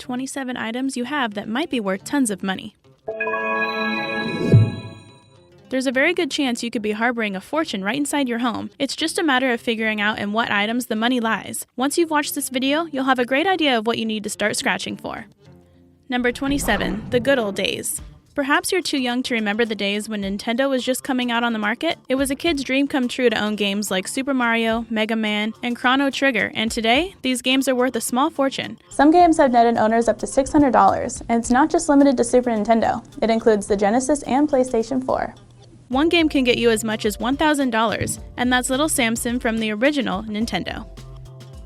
27 items you have that might be worth tons of money. There's a very good chance you could be harboring a fortune right inside your home. It's just a matter of figuring out in what items the money lies. Once you've watched this video, you'll have a great idea of what you need to start scratching for. Number 27. The good old days. Perhaps you're too young to remember the days when Nintendo was just coming out on the market. It was a kid's dream come true to own games like Super Mario, Mega Man, and Chrono Trigger, and today, these games are worth a small fortune. Some games have netted owners up to $600, and it's not just limited to Super Nintendo. It includes the Genesis and PlayStation 4. One game can get you as much as $1,000, and that's Little Samson from the original Nintendo.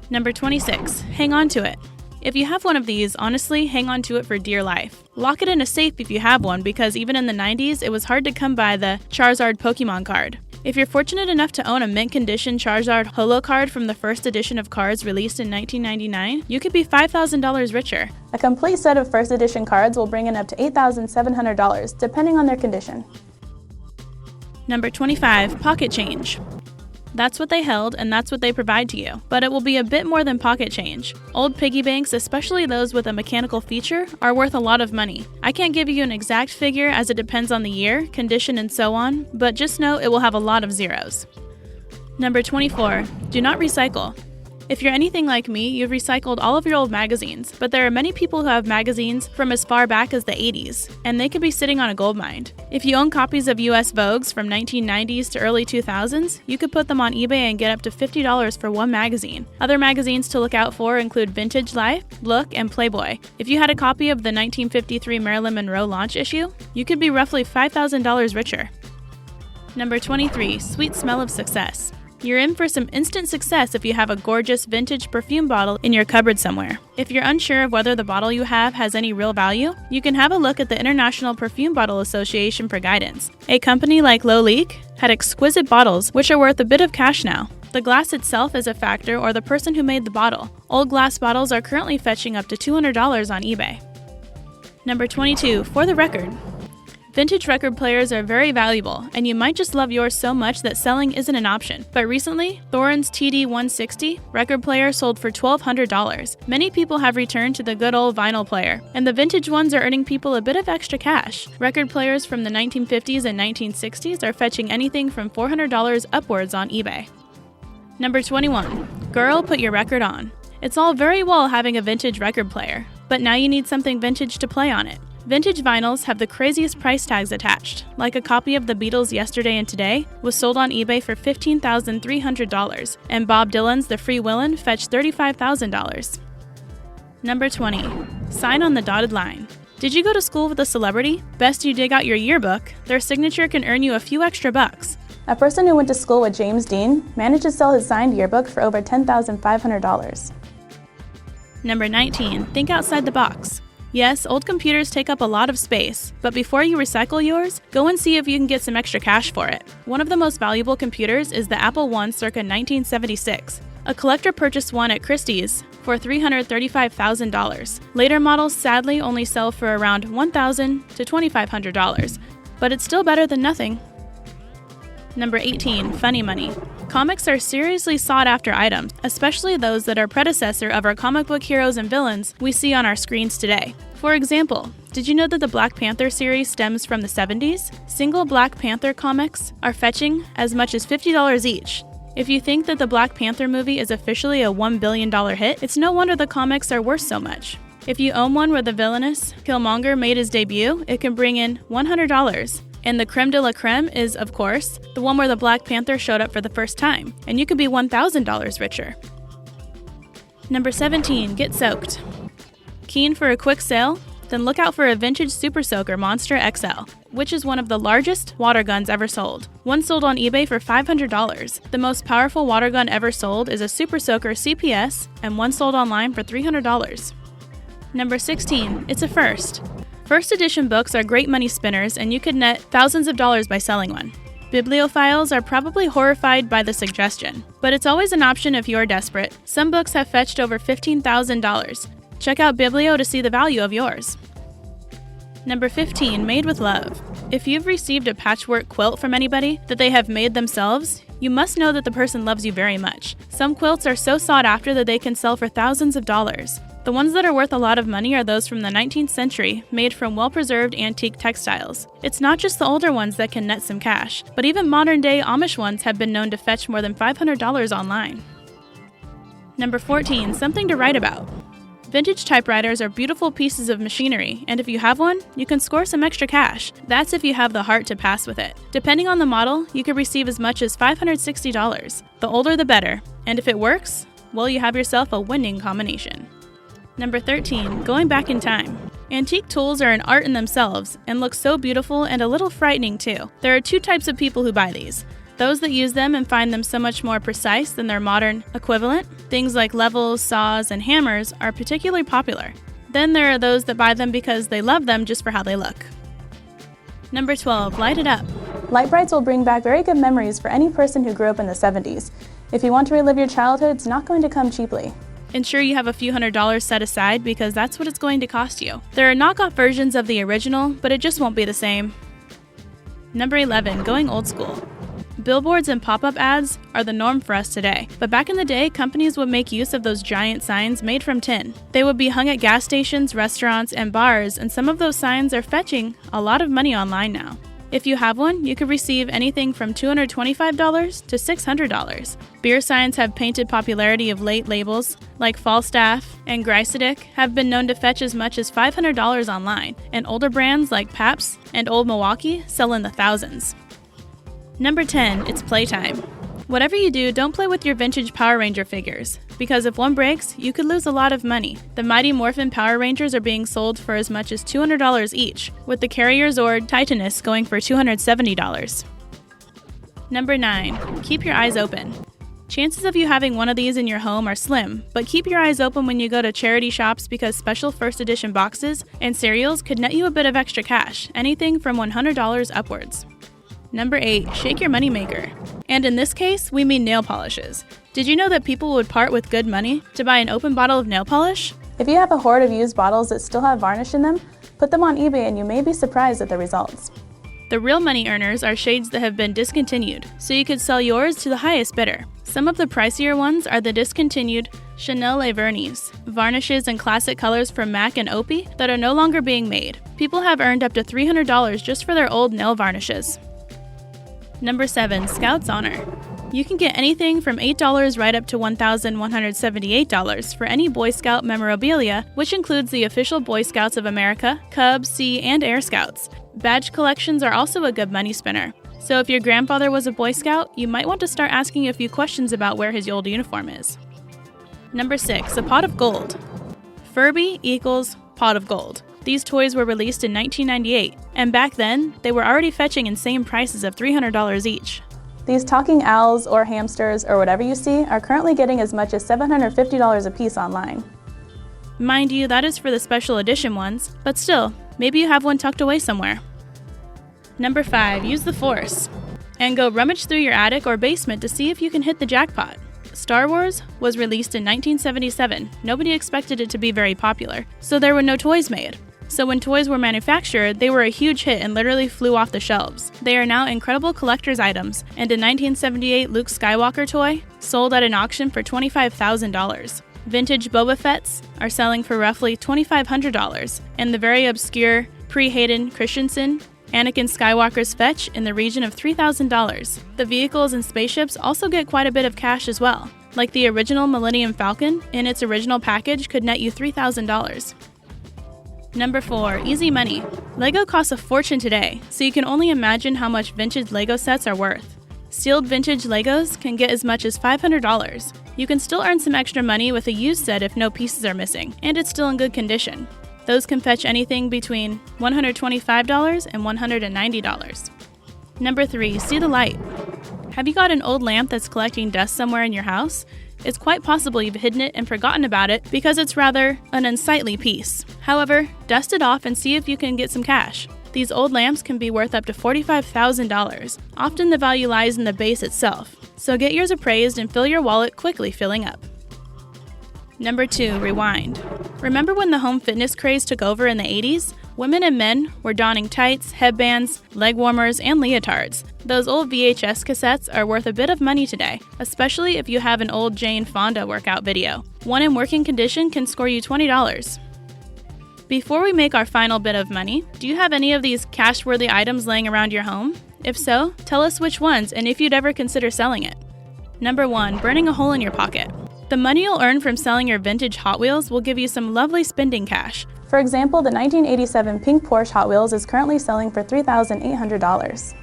Number 26. Hang on to it. If you have one of these, honestly, hang on to it for dear life. Lock it in a safe if you have one, because even in the 90s, it was hard to come by the Charizard Pokemon card. If you're fortunate enough to own a mint-condition Charizard Holo card from the first edition of cards released in 1999, you could be $5,000 richer. A complete set of first edition cards will bring in up to $8,700, depending on their condition. Number 25. Pocket change. That's what they held, and that's what they provide to you. But it will be a bit more than pocket change. Old piggy banks, especially those with a mechanical feature, are worth a lot of money. I can't give you an exact figure as it depends on the year, condition, and so on, but just know it will have a lot of zeros. Number 24. Do not recycle. If you're anything like me, you've recycled all of your old magazines, but there are many people who have magazines from as far back as the 80s, and they could be sitting on a gold mine. If you own copies of US Vogues from 1990s to early 2000s, you could put them on eBay and get up to $50 for one magazine. Other magazines to look out for include Vintage Life, Look, and Playboy. If you had a copy of the 1953 Marilyn Monroe launch issue, you could be roughly $5,000 richer. Number 23. Sweet smell of success. You're in for some instant success if you have a gorgeous vintage perfume bottle in your cupboard somewhere. If you're unsure of whether the bottle you have has any real value, you can have a look at the International Perfume Bottle Association for guidance. A company like Low Leak had exquisite bottles which are worth a bit of cash now. The glass itself is a factor, or the person who made the bottle. Old glass bottles are currently fetching up to $200 on eBay. Number 22. For the record. Vintage record players are very valuable, and you might just love yours so much that selling isn't an option. But recently, Thorin's TD-160 record player sold for $1,200. Many people have returned to the good old vinyl player, and the vintage ones are earning people a bit of extra cash. Record players from the 1950s and 1960s are fetching anything from $400 upwards on eBay. Number 21. Girl, put your record on. It's all very well having a vintage record player, but now you need something vintage to play on it. Vintage vinyls have the craziest price tags attached, like a copy of the Beatles' Yesterday and Today was sold on eBay for $15,300, and Bob Dylan's The Free Willin' fetched $35,000. Number 20. Sign on the dotted line. Did you go to school with a celebrity? Best you dig out your yearbook. Their signature can earn you a few extra bucks. A person who went to school with James Dean managed to sell his signed yearbook for over $10,500. Number 19. Think outside the box. Yes, old computers take up a lot of space, but before you recycle yours, go and see if you can get some extra cash for it. One of the most valuable computers is the Apple I circa 1976. A collector purchased one at Christie's for $335,000. Later models sadly only sell for around $1,000 to $2,500, but it's still better than nothing. Number 18. Funny money. Comics are seriously sought-after items, especially those that are predecessor of our comic book heroes and villains we see on our screens today. For example, did you know that the Black Panther series stems from the 70s? Single Black Panther comics are fetching as much as $50 each. If you think that the Black Panther movie is officially a $1 billion hit, it's no wonder the comics are worth so much. If you own one where the villainous Killmonger made his debut, it can bring in $100. And the creme de la creme is, of course, the one where the Black Panther showed up for the first time, and you could be $1,000 richer. Number 17. Get soaked. Keen for a quick sale? Then look out for a vintage Super Soaker Monster XL, which is one of the largest water guns ever sold. One sold on eBay for $500. The most powerful water gun ever sold is a Super Soaker CPS, and one sold online for $300. Number 16. It's a first. First edition books are great money spinners, and you could net thousands of dollars by selling one. Bibliophiles are probably horrified by the suggestion, but it's always an option if you're desperate. Some books have fetched over $15,000. Check out Biblio to see the value of yours. Number 15. Made with love. If you've received a patchwork quilt from anybody that they have made themselves, you must know that the person loves you very much. Some quilts are so sought after that they can sell for thousands of dollars. The ones that are worth a lot of money are those from the 19th century, made from well-preserved antique textiles. It's not just the older ones that can net some cash, but even modern-day Amish ones have been known to fetch more than $500 online. Number 14, something to write about. Vintage typewriters are beautiful pieces of machinery, and if you have one, you can score some extra cash. That's if you have the heart to pass with it. Depending on the model, you could receive as much as $560. The older the better, and if it works, well, you have yourself a winning combination. Number 13, going back in time. Antique tools are an art in themselves and look so beautiful and a little frightening too. There are two types of people who buy these. Those that use them and find them so much more precise than their modern equivalent. Things like levels, saws, and hammers are particularly popular. Then there are those that buy them because they love them just for how they look. Number 12, light it up. Light brights will bring back very good memories for any person who grew up in the 70s. If you want to relive your childhood, it's not going to come cheaply. Ensure you have a few $100s set aside because that's what it's going to cost you. There are knockoff versions of the original, but it just won't be the same. Number 11, going old school. Billboards and pop-up ads are the norm for us today, but back in the day, companies would make use of those giant signs made from tin. They would be hung at gas stations, restaurants, and bars, and some of those signs are fetching a lot of money online now. If you have one, you could receive anything from $225 to $600. Beer signs have painted popularity of late. Labels like Falstaff and Griesedieck have been known to fetch as much as $500 online, and older brands like Pabst and Old Milwaukee sell in the thousands. Number 10, it's playtime. Whatever you do, don't play with your vintage Power Ranger figures, because if one breaks, you could lose a lot of money. The Mighty Morphin Power Rangers are being sold for as much as $200 each, with the Carrier Zord Titanis going for $270. Number 9, keep your eyes open. Chances of you having one of these in your home are slim, but keep your eyes open when you go to charity shops because special first edition boxes and cereals could net you a bit of extra cash, anything from $100 upwards. Number 8, shake your moneymaker. And in this case, we mean nail polishes. Did you know that people would part with good money to buy an open bottle of nail polish? If you have a hoard of used bottles that still have varnish in them, put them on eBay and you may be surprised at the results. The real money earners are shades that have been discontinued, so you could sell yours to the highest bidder. Some of the pricier ones are the discontinued Chanel Les Vernis, varnishes and classic colors from MAC and Opie that are no longer being made. People have earned up to $300 just for their old nail varnishes. Number 7, Scout's Honor. You can get anything from $8 right up to $1,178 for any Boy Scout memorabilia, which includes the official Boy Scouts of America, Cub, Sea, and Air Scouts. Badge collections are also a good money spinner. So if your grandfather was a Boy Scout, you might want to start asking a few questions about where his old uniform is. Number 6, a pot of gold. Furby Eagles pot of gold. These toys were released in 1998, and back then, they were already fetching insane prices of $300 each. These talking owls or hamsters or whatever you see are currently getting as much as $750 a piece online. Mind you, that is for the special edition ones, but still, maybe you have one tucked away somewhere. Number 5, use the Force. And go rummage through your attic or basement to see if you can hit the jackpot. Star Wars was released in 1977. Nobody expected it to be very popular, so there were no toys made. So when toys were manufactured, they were a huge hit and literally flew off the shelves. They are now incredible collector's items, and a 1978 Luke Skywalker toy sold at an auction for $25,000. Vintage Boba Fett's are selling for roughly $2,500, and the very obscure pre-Hayden Christensen Anakin Skywalker's fetch in the region of $3,000. The vehicles and spaceships also get quite a bit of cash as well, like the original Millennium Falcon in its original package could net you $3,000. Number 4, easy money. Lego costs a fortune today, so you can only imagine how much vintage Lego sets are worth. Sealed vintage Legos can get as much as $500. You can still earn some extra money with a used set if no pieces are missing, and it's still in good condition. Those can fetch anything between $125 and $190. Number 3, see the light. Have you got an old lamp that's collecting dust somewhere in your house? It's quite possible you've hidden it and forgotten about it because it's rather an unsightly piece. However, dust it off and see if you can get some cash. These old lamps can be worth up to $45,000. Often the value lies in the base itself, so get yours appraised and fill your wallet quickly filling up. Number 2, rewind. Remember when the home fitness craze took over in the 80s? Women and men were donning tights, headbands, leg warmers, and leotards. Those old VHS cassettes are worth a bit of money today, especially if you have an old Jane Fonda workout video. One in working condition can score you $20. Before we make our final bit of money, do you have any of these cash-worthy items laying around your home? If so, tell us which ones and if you'd ever consider selling it. Number 1. Burning a hole in your pocket. The money you'll earn from selling your vintage Hot Wheels will give you some lovely spending cash. For example, the 1987 pink Porsche Hot Wheels is currently selling for $3,800.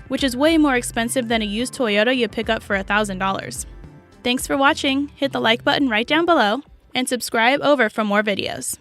Which is way more expensive than a used Toyota you pick up for $1,000. Thanks for watching. Hit the like button right down below and subscribe over for more videos.